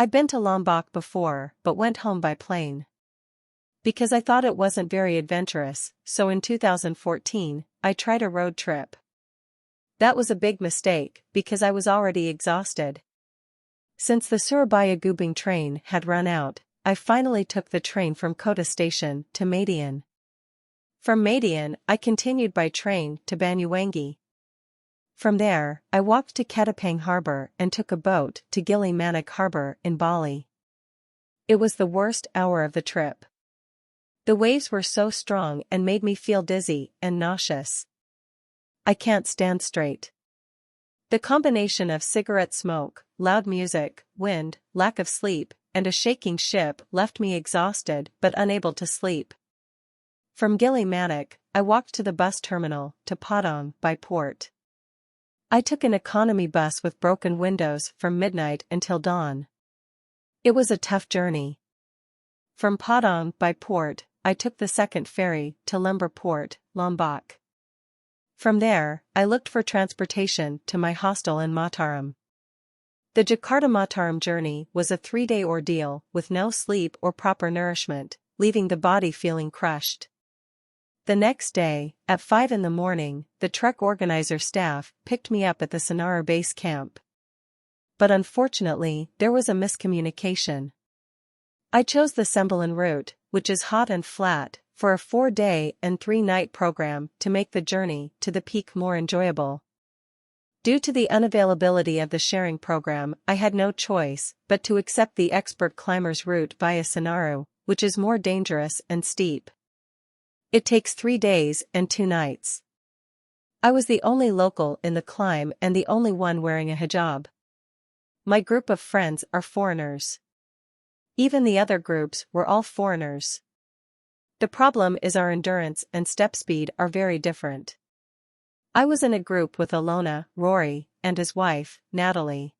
I'd been to Lombok before, but went home by plane. Because I thought it wasn't very adventurous, so in 2014, I tried a road trip. That was a big mistake, because I was already exhausted. Since the Surabaya Gubeng train had run out, I finally took the train from Kota Station to Madiun. From Madiun, I continued by train to Banyuwangi. From there, I walked to Ketapang Harbor and took a boat to Gili Manuk Harbor in Bali. It was the worst hour of the trip. The waves were so strong and made me feel dizzy and nauseous. I can't stand straight. The combination of cigarette smoke, loud music, wind, lack of sleep, and a shaking ship left me exhausted but unable to sleep. From Gili Manuk, I walked to the bus terminal to Padang by port. I took an economy bus with broken windows from midnight until dawn. It was a tough journey. From Padang by port, I took the second ferry to Lembur Port, Lombok. From there, I looked for transportation to my hostel in Mataram. The Jakarta-Mataram journey was a 3-day ordeal with no sleep or proper nourishment, leaving the body feeling crushed. The next day, at 5 in the morning, the trek organizer staff picked me up at the Senaru base camp. But unfortunately, there was a miscommunication. I chose the Sembilan route, which is hot and flat, for a 4-day and 3-night program to make the journey to the peak more enjoyable. Due to the unavailability of the sharing program, I had no choice but to accept the expert climbers route via Senaru, which is more dangerous and steep. It takes 3 days and 2 nights. I was the only local in the climb and the only one wearing a hijab. My group of friends are foreigners. Even the other groups were all foreigners. The problem is our endurance and step speed are very different. I was in a group with Alona, Rory, and his wife, Natalie.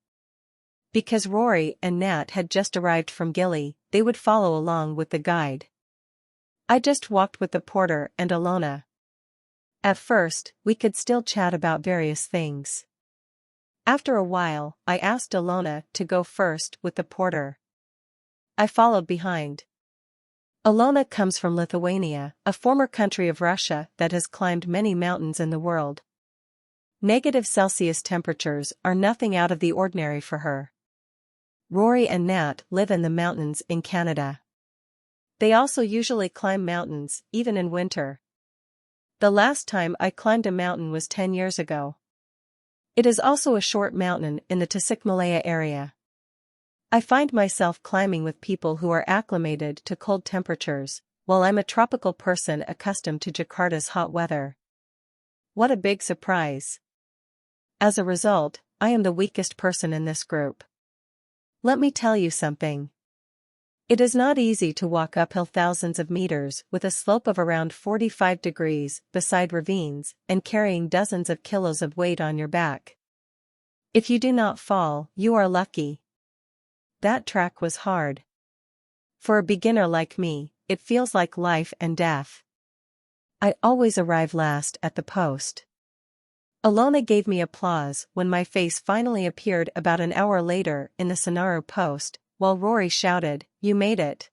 Because Rory and Nat had just arrived from Gili, they would follow along with the guide. I just walked with the porter and Alona. At first, we could still chat about various things. After a while, I asked Alona to go first with the porter. I followed behind. Alona comes from Lithuania, a former country of Russia that has climbed many mountains in the world. -Celsius temperatures are nothing out of the ordinary for her. Rory and Nat live in the mountains in Canada. They also usually climb mountains, even in winter. The last time I climbed a mountain was 10 years ago. It is also a short mountain in the Tasikmalaya area. I find myself climbing with people who are acclimated to cold temperatures, while I'm a tropical person accustomed to Jakarta's hot weather. What a big surprise. As a result, I am the weakest person in this group. Let me tell you something. It is not easy to walk uphill thousands of meters with a slope of around 45 degrees beside ravines and carrying dozens of kilos of weight on your back. If you do not fall, you are lucky. That track was hard. For a beginner like me, it feels like life and death. I always arrive last at the post. Alona gave me applause when my face finally appeared about an hour later in the Senaru post, while Rory shouted, "You made it."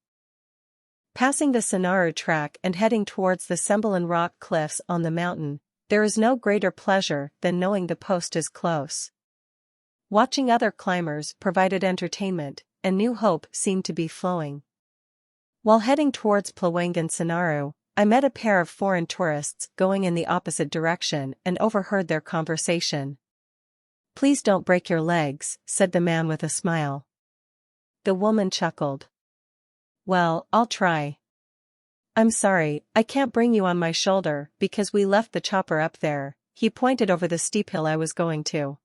Passing the Senaru track and heading towards the Sembilan rock cliffs on the mountain, there is no greater pleasure than knowing the post is close. Watching other climbers provided entertainment, and new hope seemed to be flowing. While heading towards Plawangan Senaru, I met a pair of foreign tourists going in the opposite direction and overheard their conversation. "Please don't break your legs," said the man with a smile. The woman chuckled. "Well, I'll try. I'm sorry, I can't bring you on my shoulder because we left the chopper up there." He pointed over the steep hill I was going to.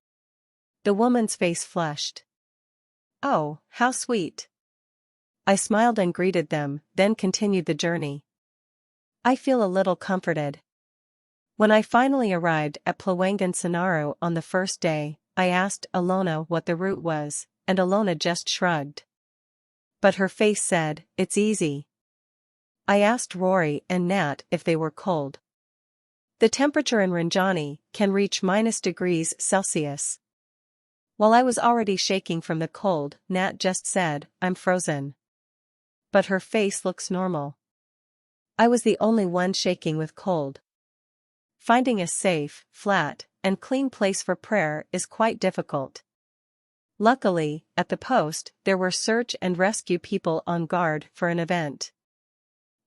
The woman's face flushed. "Oh, how sweet." I smiled and greeted them, then continued the journey. I feel a little comforted. When I finally arrived at Plawangan Senaru on the first day, I asked Alona what the route was, and Alona just shrugged. But her face said, "It's easy." I asked Rory and Nat if they were cold. The temperature in Rinjani can reach -degrees Celsius. While I was already shaking from the cold, Nat just said, "I'm frozen." But her face looks normal. I was the only one shaking with cold. Finding a safe, flat, and clean place for prayer is quite difficult. Luckily, at the post, there were search and rescue people on guard for an event.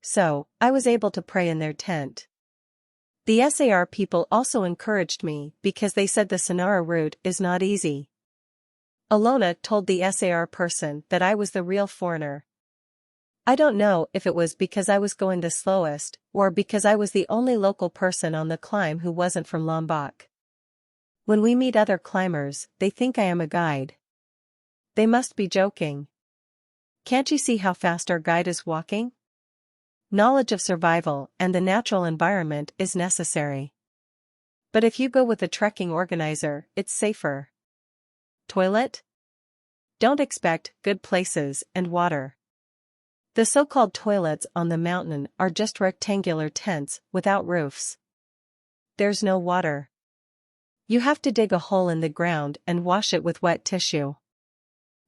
So, I was able to pray in their tent. The SAR people also encouraged me because they said the Senaru route is not easy. Alona told the SAR person that I was the real foreigner. I don't know if it was because I was going the slowest, or because I was the only local person on the climb who wasn't from Lombok. When we meet other climbers, they think I am a guide. They must be joking. Can't you see how fast our guide is walking? Knowledge of survival and the natural environment is necessary. But if you go with a trekking organizer, it's safer. Toilet? Don't expect good places and water. The so-called toilets on the mountain are just rectangular tents without roofs. There's no water. You have to dig a hole in the ground and wash it with wet tissue.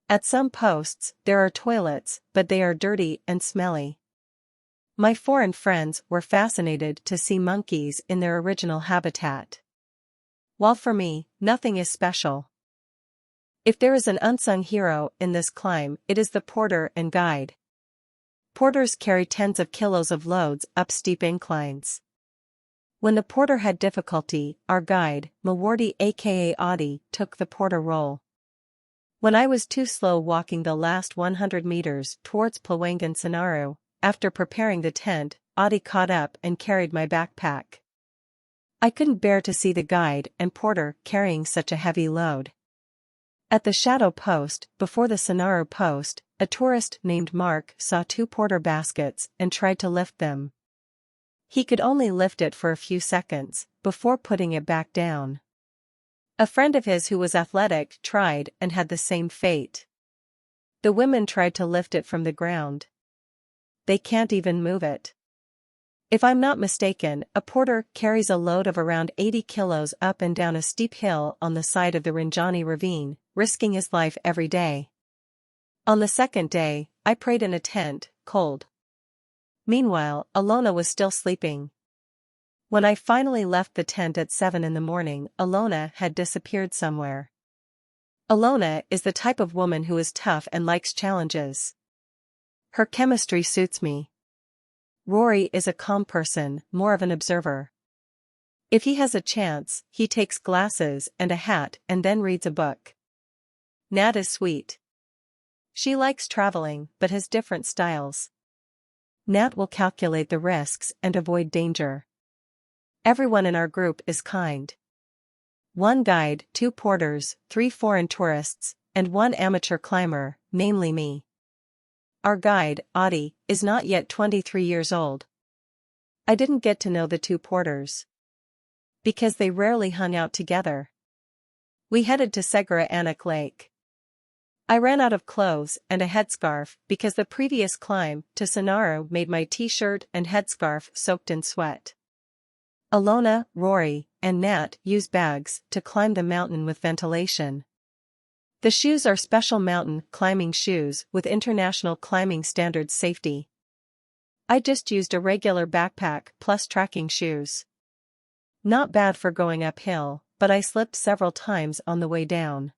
At some posts, there are toilets, but they are dirty and smelly. My foreign friends were fascinated to see monkeys in their original habitat. While for me, nothing is special. If there is an unsung hero in this climb, it is the porter and guide. Porters carry tens of kilos of loads up steep inclines. When the porter had difficulty, our guide, Mawardi aka Audi, took the porter role. When I was too slow walking the last 100 meters towards Plawangan Senaru, after preparing the tent, Audi caught up and carried my backpack. I couldn't bear to see the guide and porter carrying such a heavy load. At the shadow post, before the Senaru post, a tourist named Mark saw 2 porter baskets and tried to lift them. He could only lift it for a few seconds, before putting it back down. A friend of his who was athletic tried and had the same fate. The women tried to lift it from the ground. They can't even move it. If I'm not mistaken, a porter carries a load of around 80 kilos up and down a steep hill on the side of the Rinjani ravine, risking his life every day. On the second day, I prayed in a tent, cold. Meanwhile, Alona was still sleeping. When I finally left the tent at 7 in the morning, Alona had disappeared somewhere. Alona is the type of woman who is tough and likes challenges. Her chemistry suits me. Rory is a calm person, more of an observer. If he has a chance, he takes glasses and a hat and then reads a book. Nat is sweet. She likes traveling but has different styles. Nat will calculate the risks and avoid danger. Everyone in our group is kind. 1 guide, 2 porters, 3 foreign tourists, and 1 amateur climber, namely me. Our guide, Audi, is not yet 23 years old. I didn't get to know the 2 porters. Because they rarely hung out together. We headed to Segura Anak Lake. I ran out of clothes and a headscarf because the previous climb to Senaru made my t-shirt and headscarf soaked in sweat. Alona, Rory, and Nat use bags to climb the mountain with ventilation. The shoes are special mountain climbing shoes with international climbing standards safety. I just used a regular backpack plus tracking shoes. Not bad for going uphill, but I slipped several times on the way down.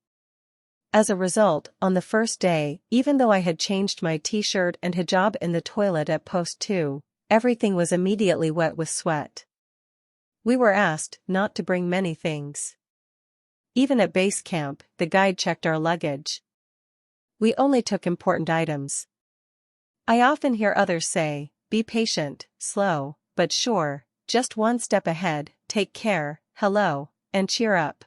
As a result, on the first day, even though I had changed my t-shirt and hijab in the toilet at post 2, everything was immediately wet with sweat. We were asked not to bring many things. Even at base camp, the guide checked our luggage. We only took important items. I often hear others say, be patient, slow, but sure, just 1 step ahead, take care, hello, and cheer up.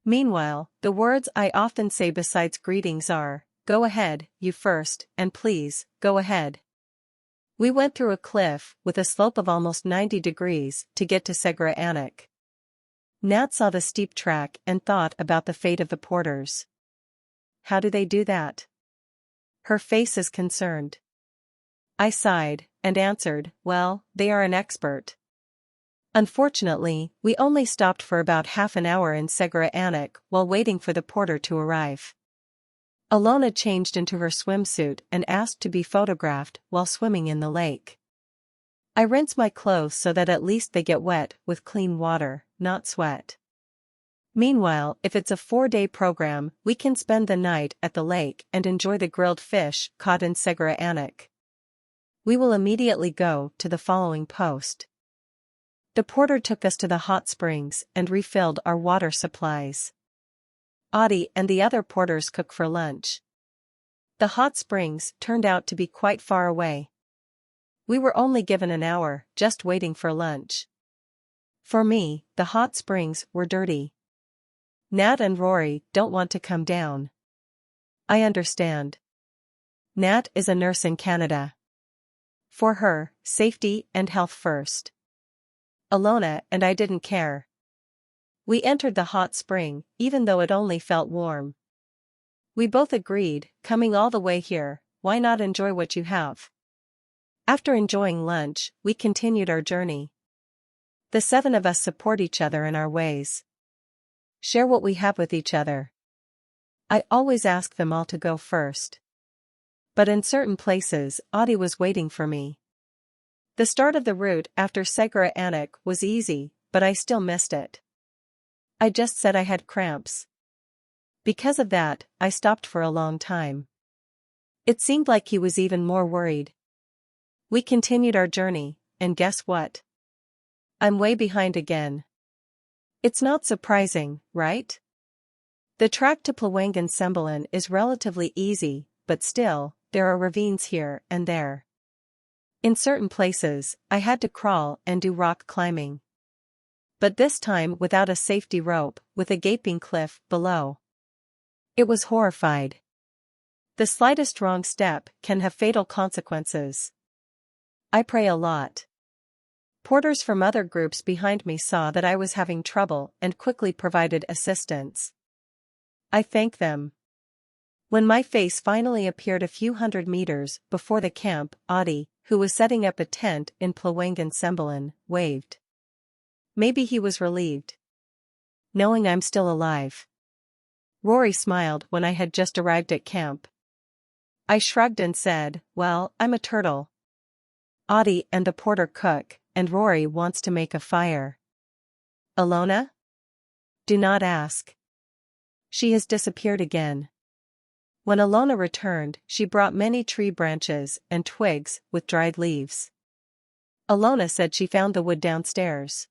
Meanwhile, the words I often say besides greetings are, go ahead, you first, and please, go ahead. We went through a cliff with a slope of almost 90 degrees to get to Segura Anak. Nat saw the steep track and thought about the fate of the porters. How do they do that? Her face is concerned. I sighed and answered, well, they are an expert. Unfortunately, we only stopped for about half an hour in Segara Anak while waiting for the porter to arrive. Alona changed into her swimsuit and asked to be photographed while swimming in the lake. I rinse my clothes so that at least they get wet with clean water, not sweat. Meanwhile, if it's a 4-day program, we can spend the night at the lake and enjoy the grilled fish caught in Segara Anak. We will immediately go to the following post. The porter took us to the hot springs and refilled our water supplies. Audie and the other porters cook for lunch. The hot springs turned out to be quite far away. We were only given an hour, just waiting for lunch. For me, the hot springs were dirty. Nat and Rory don't want to come down. I understand. Nat is a nurse in Canada. For her, safety and health first. Alona and I didn't care. We entered the hot spring, even though it only felt warm. We both agreed, coming all the way here, why not enjoy what you have? After enjoying lunch, we continued our journey. The 7 of us support each other in our ways. Share what we have with each other. I always ask them all to go first. But in certain places, Audie was waiting for me. The start of the route after Segara Anak was easy, but I still missed it. I just said I had cramps. Because of that, I stopped for a long time. It seemed like he was even more worried. We continued our journey, and guess what? I'm way behind again. It's not surprising, right? The track to Plawangan Sembilan is relatively easy, but still, there are ravines here and there. In certain places, I had to crawl and do rock climbing. But this time without a safety rope, with a gaping cliff below. It was horrified. The slightest wrong step can have fatal consequences. I pray a lot. Porters from other groups behind me saw that I was having trouble and quickly provided assistance. I thank them. When my face finally appeared a few hundred meters before the camp, Audie, who was setting up a tent in Plawangan Sembilan, waved. Maybe he was relieved. Knowing I'm still alive. Rory smiled when I had just arrived at camp. I shrugged and said, well, I'm a turtle. Audie and the porter cook, and Rory wants to make a fire. Alona? Do not ask. She has disappeared again. When Alona returned, she brought many tree branches and twigs with dried leaves. Alona said she found the wood downstairs.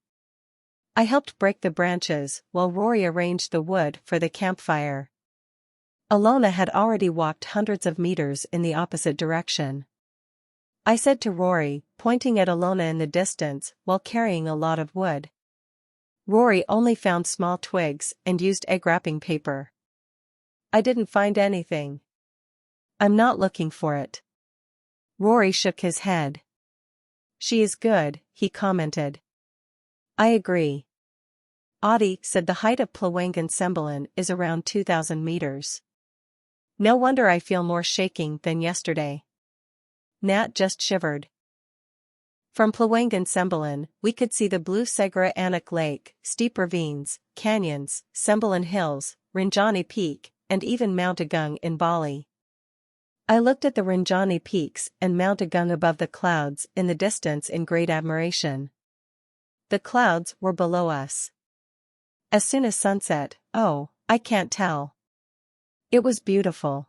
I helped break the branches while Rory arranged the wood for the campfire. Alona had already walked hundreds of meters in the opposite direction. I said to Rory, pointing at Alona in the distance while carrying a lot of wood. Rory only found small twigs and used egg wrapping paper. I didn't find anything. I'm not looking for it. Rory shook his head. She is good, he commented. I agree. Audie said the height of Plawangan Sembilan is around 2,000 meters. No wonder I feel more shaking than yesterday. Nat just shivered. From Plawangan Sembilan, we could see the blue Segara Anak Lake, steep ravines, canyons, Sembilan Hills, Rinjani Peak, and even Mount Agung in Bali. I looked at the Rinjani peaks and Mount Agung above the clouds in the distance in great admiration. The clouds were below us. As soon as sunset, oh, I can't tell. It was beautiful.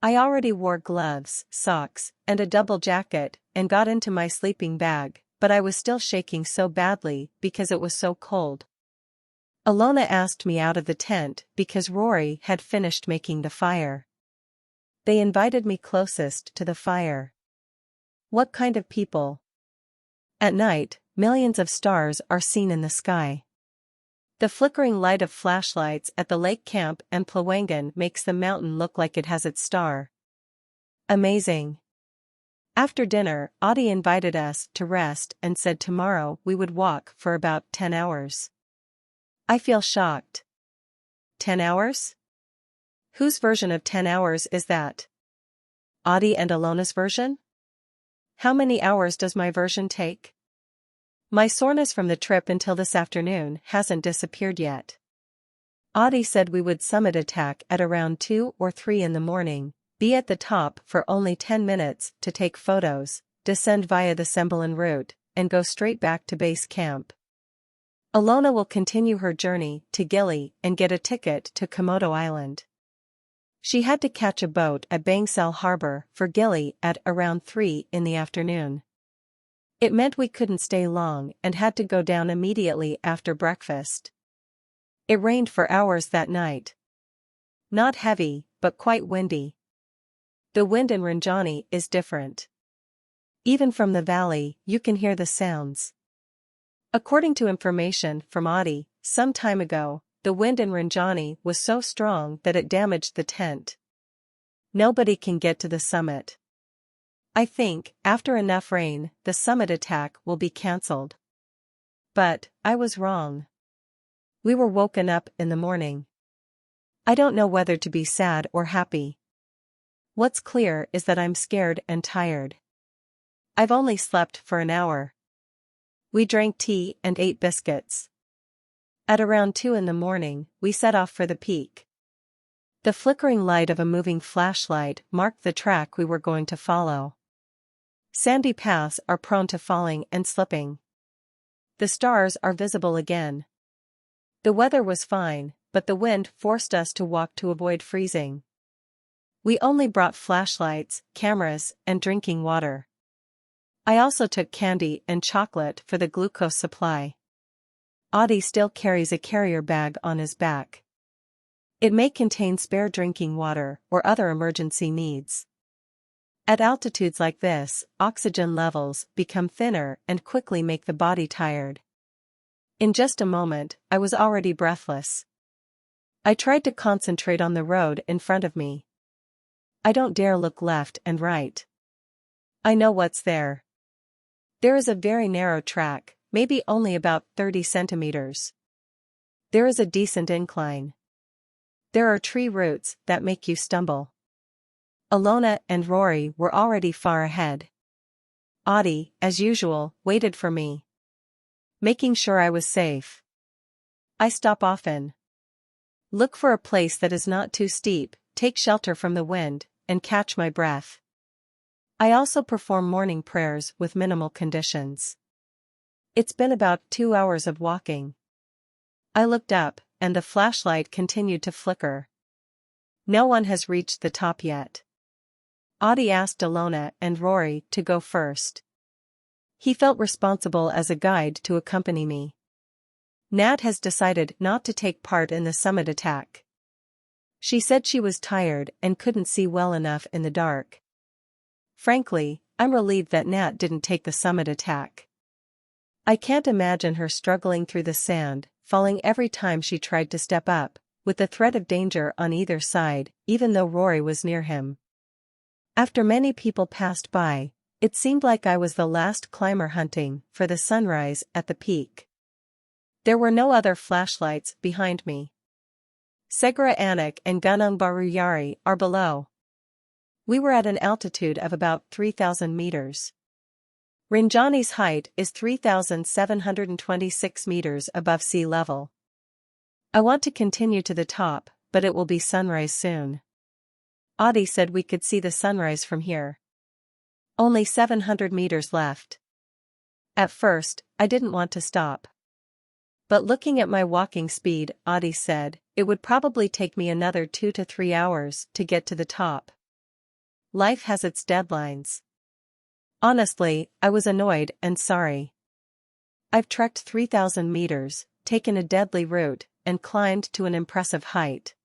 I already wore gloves, socks, and a double jacket, and got into my sleeping bag, but I was still shaking so badly because it was so cold. Alona asked me out of the tent because Rory had finished making the fire. They invited me closest to the fire. What kind of people? At night, millions of stars are seen in the sky. The flickering light of flashlights at the lake camp and Plawangan makes the mountain look like it has its star. Amazing. After dinner, Audie invited us to rest and said tomorrow we would walk for about 10 hours. I feel shocked. 10 hours? Whose version of 10 hours is that? Audie and Alona's version? How many hours does my version take? My soreness from the trip until this afternoon hasn't disappeared yet. Audie said we would summit attack at around 2 or 3 in the morning, be at the top for only 10 minutes to take photos, descend via the Sembilan route, and go straight back to base camp. Alona will continue her journey to Gili and get a ticket to Komodo Island. She had to catch a boat at Bangsal Harbor for Gili at around 3 in the afternoon. It meant we couldn't stay long and had to go down immediately after breakfast. It rained for hours that night. Not heavy, but quite windy. The wind in Rinjani is different. Even from the valley, you can hear the sounds. According to information from Audie, some time ago, the wind in Rinjani was so strong that it damaged the tent. Nobody can get to the summit. I think, after enough rain, the summit attack will be cancelled. But, I was wrong. We were woken up in the morning. I don't know whether to be sad or happy. What's clear is that I'm scared and tired. I've only slept for an hour. We drank tea and ate biscuits. At around 2 in the morning, we set off for the peak. The flickering light of a moving flashlight marked the track we were going to follow. Sandy paths are prone to falling and slipping. The stars are visible again. The weather was fine, but the wind forced us to walk to avoid freezing. We only brought flashlights, cameras, and drinking water. I also took candy and chocolate for the glucose supply. Audie still carries a carrier bag on his back. It may contain spare drinking water or other emergency needs. At altitudes like this, oxygen levels become thinner and quickly make the body tired. In just a moment, I was already breathless. I tried to concentrate on the road in front of me. I don't dare look left and right. I know what's there. There is a very narrow track, maybe only about 30 centimeters. There is a decent incline. There are tree roots that make you stumble. Alona and Rory were already far ahead. Audie, as usual, waited for me, making sure I was safe. I stop often. Look for a place that is not too steep, take shelter from the wind, and catch my breath. I also perform morning prayers with minimal conditions. It's been about 2 hours of walking. I looked up, and the flashlight continued to flicker. No one has reached the top yet. Audie asked Alona and Rory to go first. He felt responsible as a guide to accompany me. Nat has decided not to take part in the summit attack. She said she was tired and couldn't see well enough in the dark. Frankly, I'm relieved that Nat didn't take the summit attack. I can't imagine her struggling through the sand, falling every time she tried to step up, with the threat of danger on either side, even though Rory was near him. After many people passed by, it seemed like I was the last climber hunting for the sunrise at the peak. There were no other flashlights behind me. Segera Anak and Gunung Baru Yari are below. We were at an altitude of about 3,000 meters. Rinjani's height is 3,726 meters above sea level. I want to continue to the top, but it will be sunrise soon. Audie said we could see the sunrise from here. Only 700 meters left. At first, I didn't want to stop. But looking at my walking speed, Audie said, it would probably take me another 2 to 3 hours to get to the top. Life has its deadlines. Honestly, I was annoyed and sorry. I've trekked 3,000 meters, taken a deadly route, and climbed to an impressive height.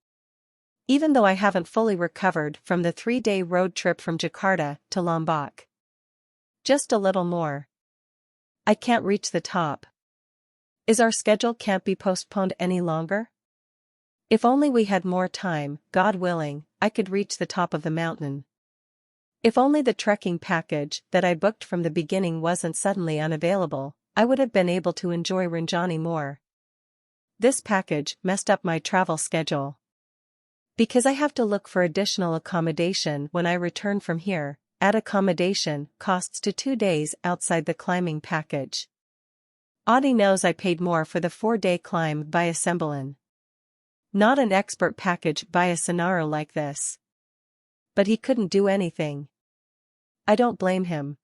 Even though I haven't fully recovered from the 3-day road trip from Jakarta to Lombok. Just a little more. I can't reach the top. Is our schedule can't be postponed any longer? If only we had more time, God willing, I could reach the top of the mountain. If only the trekking package that I booked from the beginning wasn't suddenly unavailable, I would have been able to enjoy Rinjani more. This package messed up my travel schedule. Because I have to look for additional accommodation when I return from here, add accommodation costs to 2 days outside the climbing package. Audie knows I paid more for the 4-day climb via Sembilan. Not an expert package via Senaru like this. But he couldn't do anything. I don't blame him.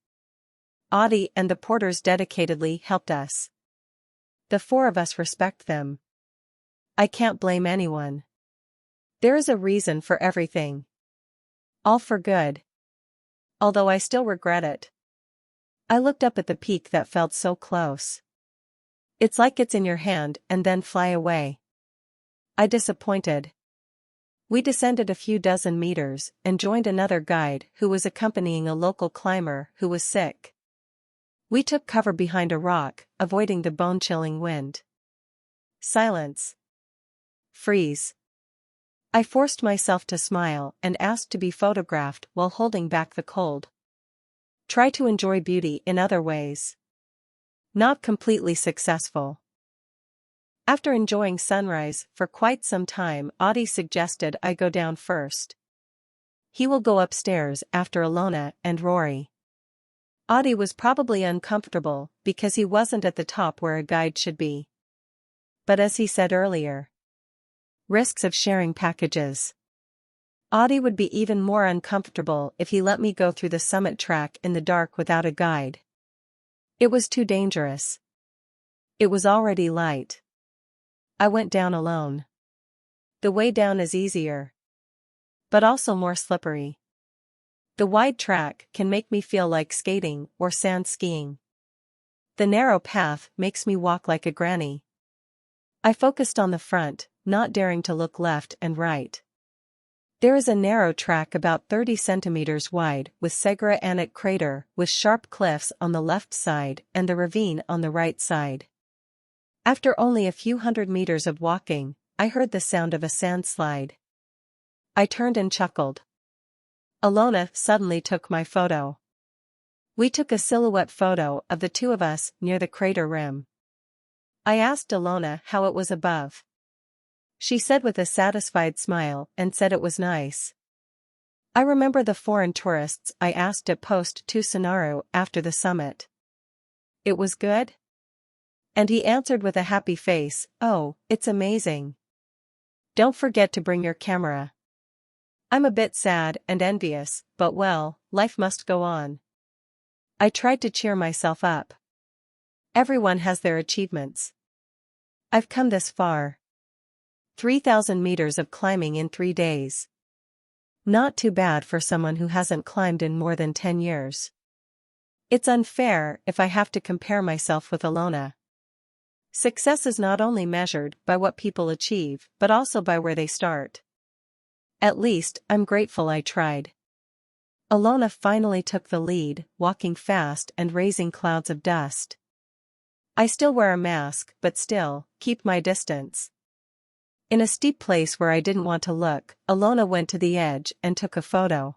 Audie and the porters dedicatedly helped us. The 4 of us respect them. I can't blame anyone. There is a reason for everything. All for good. Although I still regret it. I looked up at the peak that felt so close. It's like it's in your hand and then fly away. I disappointed. We descended a few dozen meters and joined another guide who was accompanying a local climber who was sick. We took cover behind a rock, avoiding the bone-chilling wind. Silence. Freeze. I forced myself to smile and asked to be photographed while holding back the cold. Try to enjoy beauty in other ways. Not completely successful. After enjoying sunrise for quite some time, Audie suggested I go down first. He will go upstairs after Alona and Rory. Audie was probably uncomfortable because he wasn't at the top where a guide should be. But as he said earlier, risks of sharing packages. Audie would be even more uncomfortable if he let me go through the summit track in the dark without a guide. It was too dangerous. It was already light. I went down alone. The way down is easier. But also more slippery. The wide track can make me feel like skating or sand skiing. The narrow path makes me walk like a granny. I focused on the front, not daring to look left and right. There is a narrow track about 30 centimeters wide with Segra Anak crater with sharp cliffs on the left side and the ravine on the right side. After only a few hundred meters of walking, I heard the sound of a sandslide. I turned and chuckled. Alona suddenly took my photo. We took a silhouette photo of the 2 of us near the crater rim. I asked Alona how it was above. She said with a satisfied smile and said it was nice. I remember the foreign tourists I asked at post to Senaru after the summit. It was good? And he answered with a happy face, "Oh, it's amazing. Don't forget to bring your camera." I'm a bit sad and envious, but well, life must go on. I tried to cheer myself up. Everyone has their achievements. I've come this far. 3,000 meters of climbing in 3 days. Not too bad for someone who hasn't climbed in more than 10 years. It's unfair if I have to compare myself with Alona. Success is not only measured by what people achieve, but also by where they start. At least, I'm grateful I tried. Alona finally took the lead, walking fast and raising clouds of dust. I still wear a mask, but still, keep my distance. In a steep place where I didn't want to look, Alona went to the edge and took a photo.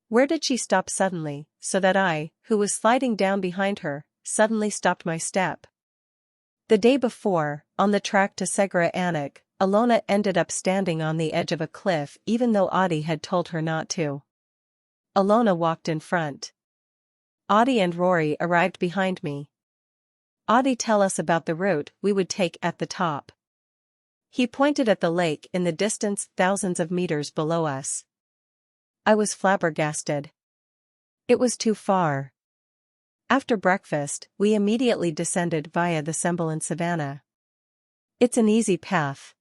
Where did she stop suddenly, so that I, who was sliding down behind her, suddenly stopped my step? The day before, on the track to Segra Anak, Alona ended up standing on the edge of a cliff even though Audie had told her not to. Alona walked in front. Audie and Rory arrived behind me. Audie tell us about the route we would take at the top. He pointed at the lake in the distance thousands of meters below us. I was flabbergasted. It was too far. After breakfast, we immediately descended via the Sembilan savannah. It's an easy path.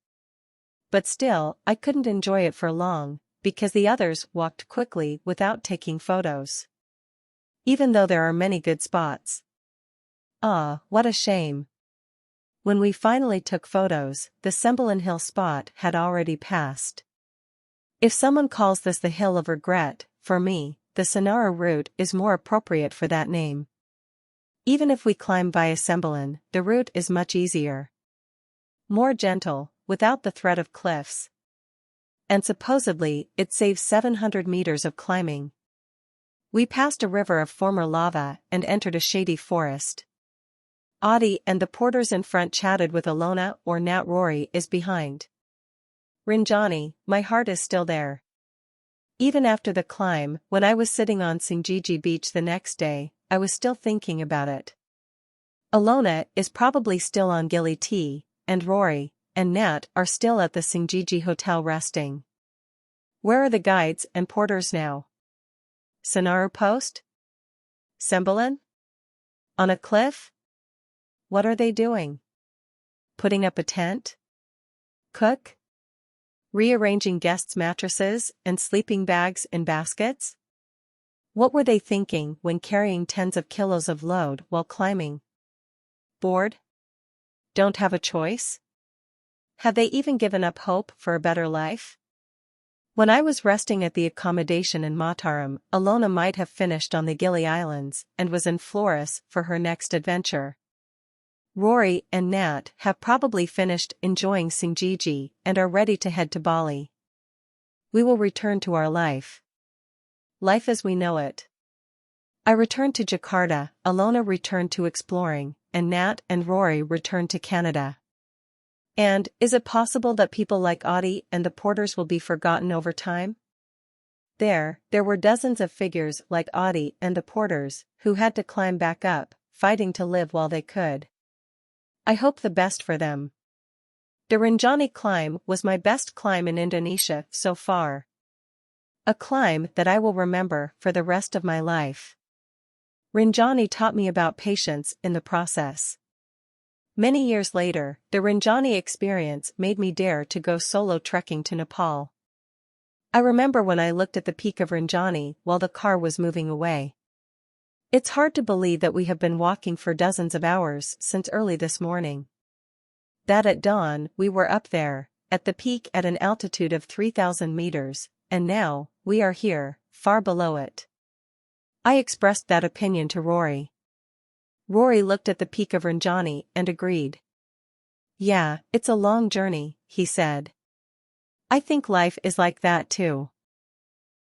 But still, I couldn't enjoy it for long, because the others walked quickly without taking photos. Even though there are many good spots. Ah, what a shame. When we finally took photos, the Sembilan Hill spot had already passed. If someone calls this the Hill of Regret, for me, the Senaru route is more appropriate for that name. Even if we climb via Sembilan, the route is much easier. More gentle, without the threat of cliffs. And supposedly, it saves 700 meters of climbing. We passed a river of former lava and entered a shady forest. Audie and the porters in front chatted with Alona or Nat. Rory is behind. Rinjani, my heart is still there. Even after the climb, when I was sitting on Singjiji Beach the next day, I was still thinking about it. Alona is probably still on Gili T, and Rory and Nat are still at the Singiji Hotel resting. Where are the guides and porters now? Senaru Post? Sembilan? On a cliff? What are they doing? Putting up a tent? Cook? Rearranging guests' mattresses and sleeping bags in baskets? What were they thinking when carrying tens of kilos of load while climbing? Bored? Don't have a choice? Have they even given up hope for a better life? When I was resting at the accommodation in Mataram, Alona might have finished on the Gili Islands and was in Flores for her next adventure. Rory and Nat have probably finished enjoying Singiji and are ready to head to Bali. We will return to our life. Life as we know it. I returned to Jakarta, Alona returned to exploring, and Nat and Rory returned to Canada. And, is it possible that people like Audie and the porters will be forgotten over time? There were dozens of figures like Audie and the porters, who had to climb back up, fighting to live while they could. I hope the best for them. The Rinjani climb was my best climb in Indonesia so far. A climb that I will remember for the rest of my life. Rinjani taught me about patience in the process. Many years later, the Rinjani experience made me dare to go solo trekking to Nepal. I remember when I looked at the peak of Rinjani while the car was moving away. It's hard to believe that we have been walking for dozens of hours since early this morning. That at dawn we were up there, at the peak at an altitude of 3,000 meters, and now, we are here, far below it. I expressed that opinion to Rory. Rory looked at the peak of Rinjani and agreed. Yeah, it's a long journey, he said. I think life is like that too.